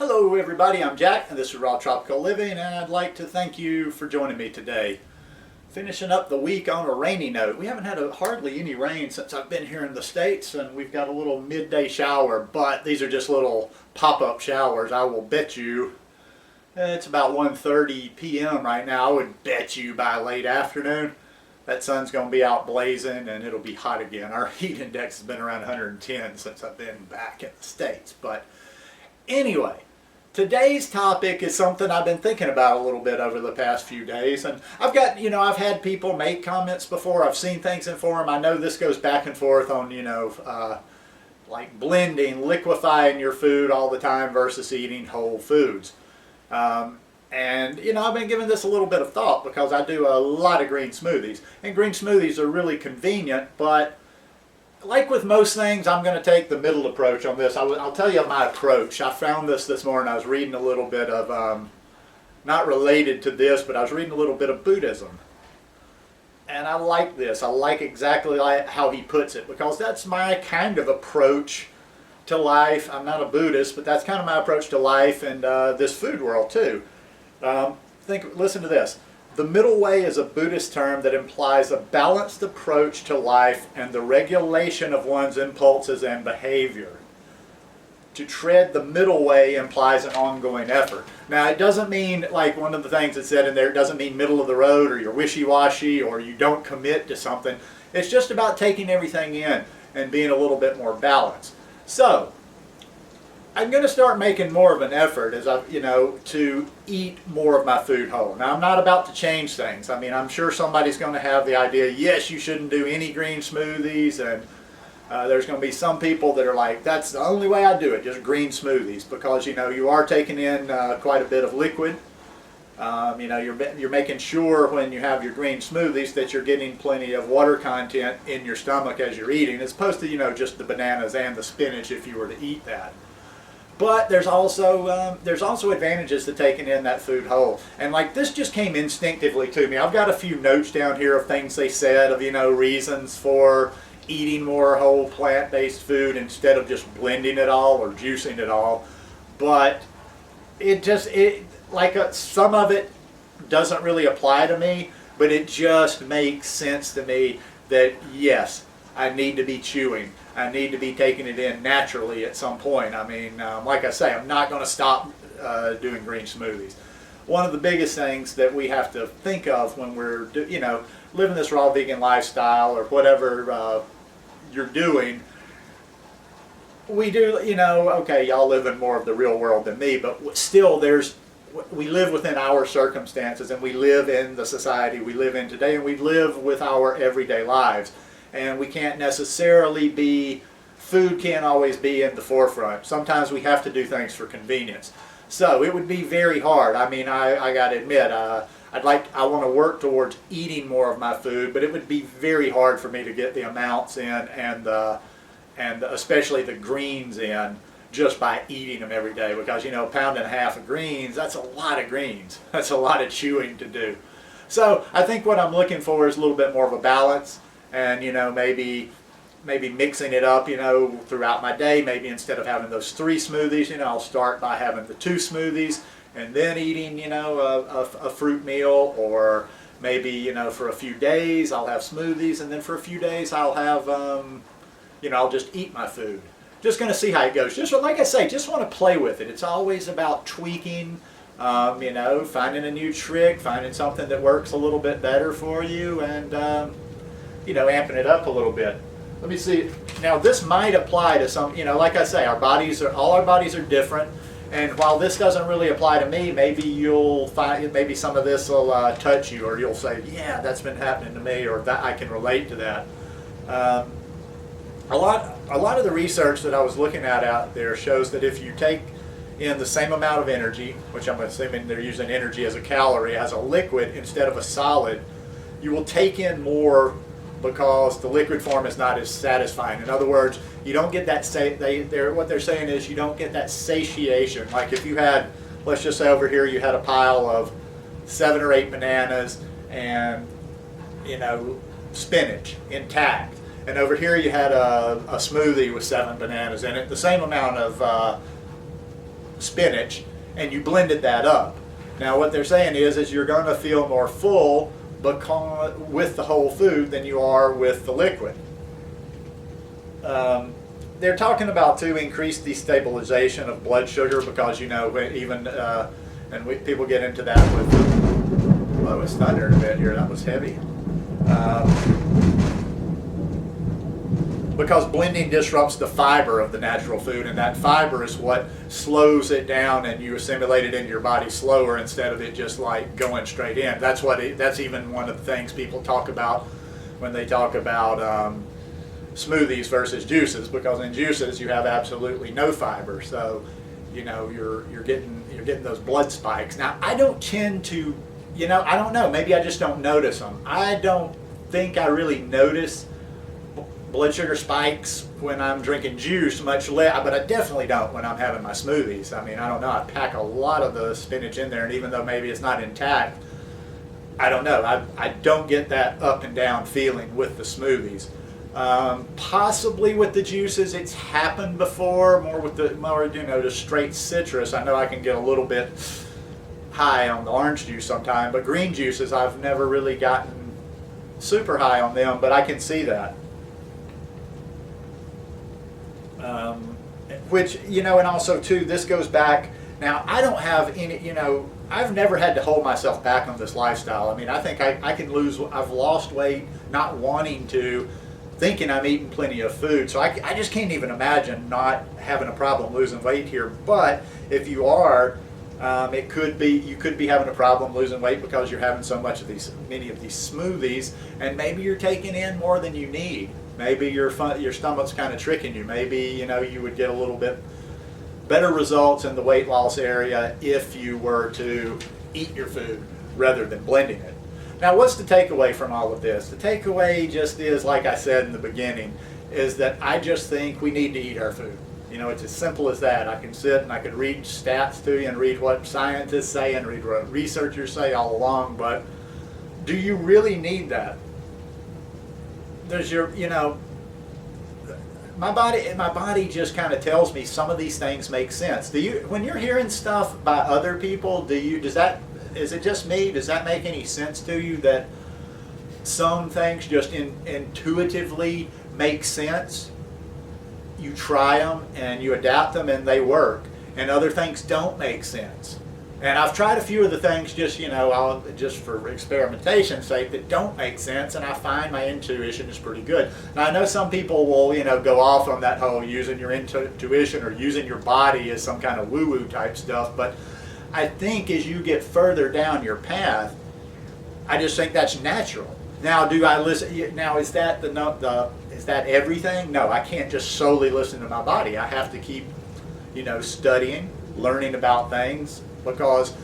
Hello everybody, I'm Jack and this is Raw Tropical Living, and I'd like to thank you for joining me today. Finishing up the week on a rainy note. We haven't had hardly any rain since I've been here in the States, and we've got a little midday shower, but these are just little pop-up showers. I will bet you it's about 1:30 p.m. right now. I would bet you by late afternoon that sun's going to be out blazing and it'll be hot again. Our heat index has been around 110 since I've been back in the States. But anyway, today's topic is something I've been thinking about a little bit over the past few days, and I've had people make comments before. I've seen things in forum. I know this goes back and forth on, like blending, liquefying your food all the time versus eating whole foods. I've been giving this a little bit of thought because I do a lot of green smoothies, and green smoothies are really convenient, but like with most things, I'm going to take the middle approach on this. I'll tell you my approach. I found this morning. I was reading a little bit of, not related to this, but I was reading a little bit of Buddhism. And I like this. I like exactly how he puts it, because that's my kind of approach to life. I'm not a Buddhist, but that's kind of my approach to life and this food world too. Listen to this. The middle way is a Buddhist term that implies a balanced approach to life and the regulation of one's impulses and behavior. To tread the middle way implies an ongoing effort. Now, it doesn't mean, like one of the things that's said in there, it doesn't mean middle of the road or you're wishy-washy or you don't commit to something. It's just about taking everything in and being a little bit more balanced. So, I'm going to start making more of an effort to eat more of my food whole. Now, I'm not about to change things. I mean, I'm sure somebody's going to have the idea, yes, you shouldn't do any green smoothies, and there's going to be some people that are like, that's the only way I do it, just green smoothies, because, you are taking in quite a bit of liquid. You're making sure when you have your green smoothies that you're getting plenty of water content in your stomach as you're eating, as opposed to, just the bananas and the spinach if you were to eat that. But there's also advantages to taking in that food whole. And like this just came instinctively to me. I've got a few notes down here of things they said of, reasons for eating more whole plant-based food instead of just blending it all or juicing it all. But some of it doesn't really apply to me, but it just makes sense to me that yes, I need to be chewing. I need to be taking it in naturally at some point. I mean, like I say, I'm not going to stop doing green smoothies. One of the biggest things that we have to think of when we're, living this raw vegan lifestyle or whatever you're doing, we do, okay, y'all live in more of the real world than me, but still we live within our circumstances, and we live in the society we live in today, and we live with our everyday lives. And we can't necessarily food can't always be in the forefront. Sometimes we have to do things for convenience. So it would be very hard. I mean, I got to admit, I want to work towards eating more of my food, but it would be very hard for me to get the amounts in and especially the greens in just by eating them every day, because, a pound and a half of greens, that's a lot of greens. That's a lot of chewing to do. So I think what I'm looking for is a little bit more of a balance. And maybe mixing it up throughout my day. Maybe instead of having those 3 smoothies, I'll start by having the 2 smoothies and then eating a fruit meal. Or maybe for a few days I'll have smoothies, and then for a few days I'll have I'll just eat my food. Just going to see how it goes. Just like I say, just want to play with it. It's always about tweaking, finding a new trick, finding something that works a little bit better for you, and amping it up a little bit. Let me see. Now this might apply to some, like I say, all our bodies are different. And while this doesn't really apply to me, maybe you'll find, maybe some of this will touch you, or you'll say, yeah, that's been happening to me, or that I can relate to that. A lot of the research that I was looking at out there shows that if you take in the same amount of energy, which I'm assuming they're using energy as a calorie, as a liquid instead of a solid, you will take in more, because the liquid form is not as satisfying. In other words, you don't get that, what they're saying is you don't get that satiation. Like if you had, let's just say over here you had a pile of 7 or 8 bananas and, spinach intact. And over here you had a smoothie with 7 bananas in it, the same amount of spinach, and you blended that up. Now what they're saying is you're going to feel more full with the whole food than you are with the liquid. They're talking about to increase destabilization of blood sugar, because even people get into that with, well, it's thundering a bit here, that was heavy. Because blending disrupts the fiber of the natural food, and that fiber is what slows it down, and you assimilate it into your body slower instead of it just like going straight in. That's even one of the things people talk about when they talk about smoothies versus juices, because in juices you have absolutely no fiber, so you're getting those blood spikes. Now I don't tend to, I don't know, maybe I just don't notice them. I don't think I really notice blood sugar spikes when I'm drinking juice, much less, but I definitely don't when I'm having my smoothies. I mean, I don't know, I pack a lot of the spinach in there, and even though maybe it's not intact, I don't know, I don't get that up and down feeling with the smoothies. Possibly with the juices, it's happened before, more with the straight citrus. I know I can get a little bit high on the orange juice sometime, but green juices I've never really gotten super high on them, but I can see that. Which, and also too, this goes back, now I don't have any, I've never had to hold myself back on this lifestyle. I mean, I think I can I've lost weight not wanting to, thinking I'm eating plenty of food. So I just can't even imagine not having a problem losing weight here. But if you are, you could be having a problem losing weight because you're having so many of these smoothies, and maybe you're taking in more than you need. Maybe your stomach's kind of tricking you. Maybe you would get a little bit better results in the weight loss area if you were to eat your food rather than blending it. Now, what's the takeaway from all of this? The takeaway just is, like I said in the beginning, is that I just think we need to eat our food. It's as simple as that. I can sit and I could read stats to you and read what scientists say and read what researchers say all along, but do you really need that? There's my body just kind of tells me some of these things make sense. When you're hearing stuff by other people, is it just me? Does that make any sense to you that some things just intuitively make sense? You try them and you adapt them and they work, and other things don't make sense. And I've tried a few of the things just for experimentation's sake that don't make sense, and I find my intuition is pretty good. Now I know some people will go off on that whole using your intuition or using your body as some kind of woo-woo type stuff, but I think as you get further down your path, I just think that's natural. Now, do I listen? Now, is that is that everything? No, I can't just solely listen to my body. I have to keep, studying, learning about things, because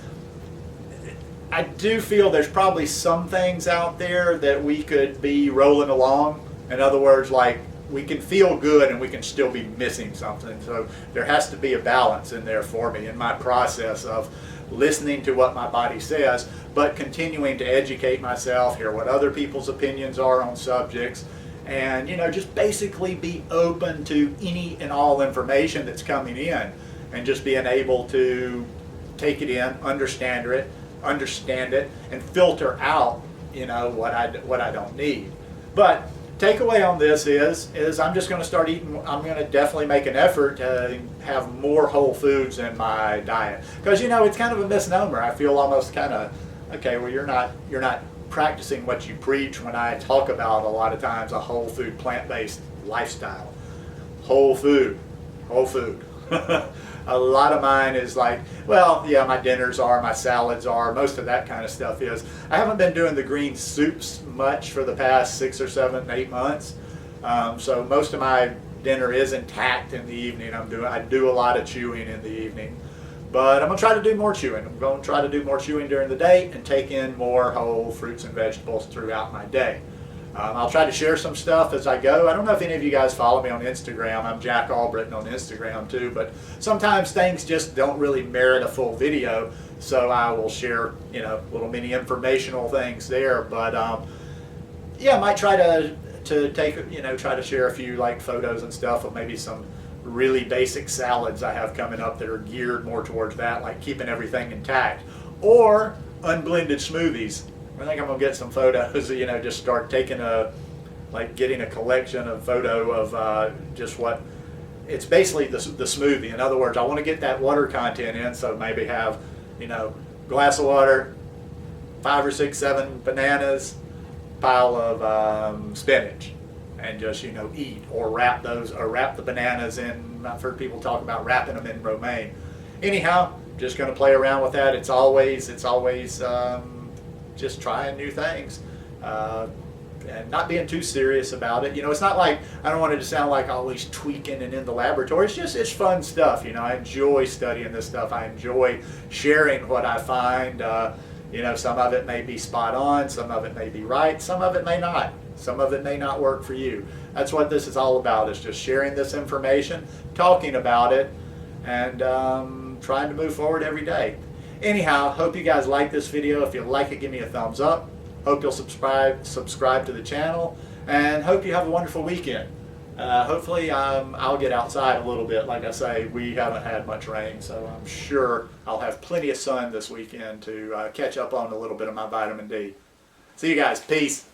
I do feel there's probably some things out there that we could be rolling along. In other words, like, we can feel good and we can still be missing something. So there has to be a balance in there for me in my process of listening to what my body says, but continuing to educate myself, hear what other people's opinions are on subjects, and just basically be open to any and all information that's coming in, and just being able to take it in, understand it, and filter out what I don't need. But takeaway on this is I'm just going to start eating. I'm going to definitely make an effort to have more whole foods in my diet, because it's kind of a misnomer. I feel almost kind of, okay, well, you're not practicing what you preach when I talk about a lot of times a whole food plant-based lifestyle. Whole food. A lot of mine is like, well, yeah, my dinners are, my salads are, most of that kind of stuff is. I haven't been doing the green soups much for the past 6 or 7, 8 months. So most of my dinner is intact in the evening. I do a lot of chewing in the evening. But I'm going to try to do more chewing. I'm going to try to do more chewing during the day and take in more whole fruits and vegetables throughout my day. I'll try to share some stuff as I go. I don't know if any of you guys follow me on Instagram. I'm Jack Albritton on Instagram too, but sometimes things just don't really merit a full video, so I will share, little mini informational things there. But yeah, I might try to take, try to share a few like photos and stuff of maybe some really basic salads I have coming up that are geared more towards that, like keeping everything intact, or unblended smoothies. I think I'm gonna get some photos, you know, just start taking getting a collection of photo of just what, it's basically the smoothie. In other words, I want to get that water content in, so maybe have, you know, glass of water, 5 or 6, 7 bananas, pile of spinach, and just, you know, eat, or wrap the bananas in. I've heard people talk about wrapping them in romaine. Anyhow, just going to play around with that. It's always just trying new things. And not being too serious about it. You know, it's not like, I don't want it to sound like always tweaking and in the laboratory. It's fun stuff. You know, I enjoy studying this stuff. I enjoy sharing what I find. You know, some of it may be spot on, some of it may be right, some of it may not. Some of it may not work for you. That's what this is all about, is just sharing this information, talking about it, and trying to move forward every day. Anyhow, hope you guys like this video. If you like it, give me a thumbs up. Hope you'll subscribe to the channel, and hope you have a wonderful weekend. Hopefully I'll get outside a little bit. Like I say, we haven't had much rain, so I'm sure I'll have plenty of sun this weekend to catch up on a little bit of my vitamin D. See you guys. Peace.